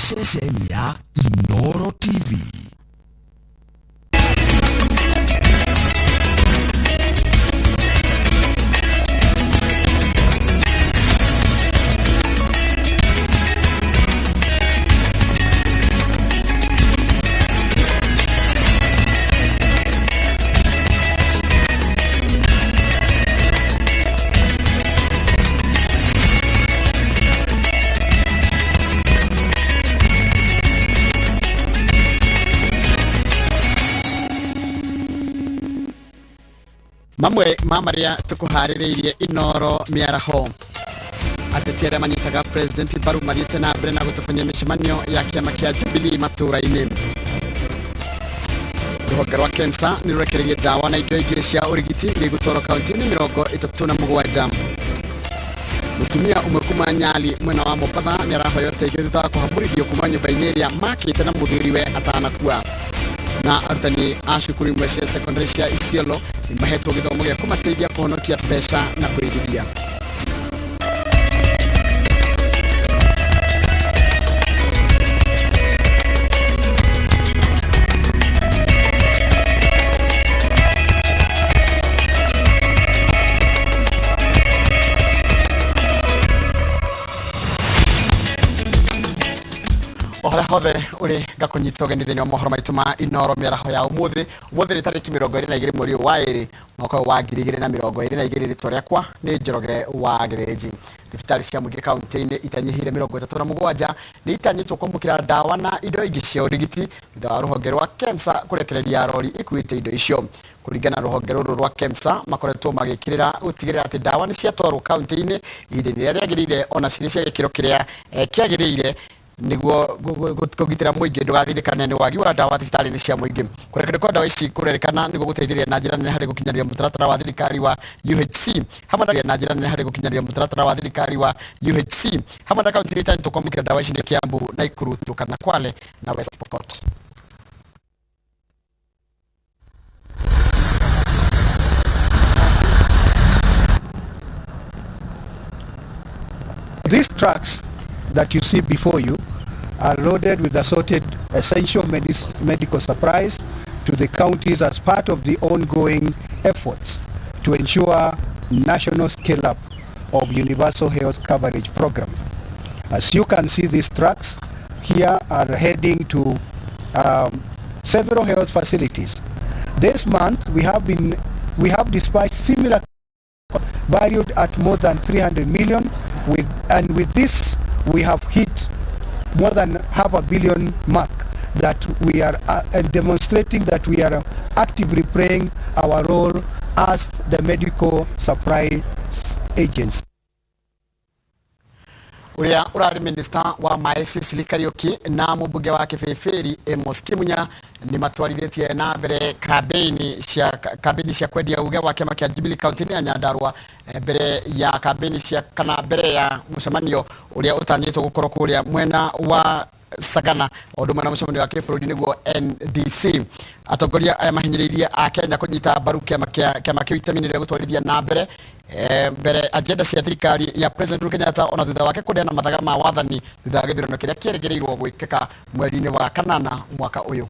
ceceni ya Inooro TV. Mamwe mamaria tukuhaririirie Inooro miaraho atetiere manyitaga President Baru Mariete na Brena gutufanyia mishemanio ya kiama kia Jubilee matura-ini. Ruhonge rwa KEMSA nirurekereirie dawa na indo ingĩ cia urigiti nĩgũtwarwo kaunti-inĩ 37. Mutumia umwe kuma Nyali mwena wa Mombatha nĩarahoya ũteithio thutha wa kũhamũrithio kuma nyũmba-inĩ ĩrĩa makĩte na mũthuriwe atanakua. Na arutani a cukuru imwe cia secondary cia Isiolo nimahetwo gĩthomo gĩa kũmateithia kũhonokia mbeca na kwĩigithia. Hothe uri gakunyita ugeni thini wa mohoro maitu ma Inooro miaraho ya umuthi ni tariki 22 mweri wa 2 mwaka wa 2022. Ritwa riakwa ni Njoroge wa Gereji. Thibitari cia muingĩ kaunti-inĩ itanyihire 37 ni itanyitwo kwamũkĩra dawa na indo ingĩ cia urigiti thutha wa ruhonge rwa KEMSA kurekereria rori ikuĩte indo icio. Kũringana ruhonge rũrũ rwa KEMSA makoretwo magĩkĩrĩra gũtigĩrĩra atĩ dawa nĩ ciatwarwo kaunti-inĩ ihinda rĩrĩa rĩagĩrĩire ona cirĩ cia gĩkĩro kĩrĩa kĩagĩrĩire niguo kugitira muingi ndugathirikane ni wagi wa dawa thibitari-inĩ cia muingi. Kurekererio kwa dawa ici kurerekana niguo guteithĩrĩria na njĩra nene harĩ gũkinyanĩria mũtaratara wa thirikari wa UHC hamwe na njĩra nene harĩ gũkinyanĩria mũtaratara wa thirikari wa UHC hamwe na kaunti iria itanyitwo kwamũkĩra dawa ici nĩ Kiambu, Nakuru, Turkana, Kwale na West Pokot. These trucks that you see before you are loaded with assorted essential medical supplies to the counties as part of the ongoing efforts to ensure national scale-up of universal health coverage program. As you can see, these trucks here are heading to several health facilities. This month we have dispatched similar valued at more than 300 million with this we have hit more than $500 million mark that we are demonstrating that we are actively playing our role as the medical supply agents. Uria urari minister wa maesi Silikarioki na mubunge wa Kibeferi Amos Kimunya ni matwarithitie na mbere kampeni cia kwendia uge wa kiama kia Jubilee kaunti ya Nyandarua mbere ya kampeni cia kana mbere ya mucemanio uria utanyitwo gukorwo kuria mwena wa Sagana oduma na mucemanio wa kibũrũri niguo NDC. Atongoria aya mahinyĩrĩirie a Kenya kunyita mbaru kiama kĩu itemi rĩa gũtwarithia na mbere agenda cia thirikari ya President Uhuru Kenyatta ona thutha wake kũneana mathaga ma wathani thutha wa gĩthurano kĩrĩa kĩerĩgĩrĩirwo gwĩkĩka mweri-inĩ wa kanana mwaka ũyũ.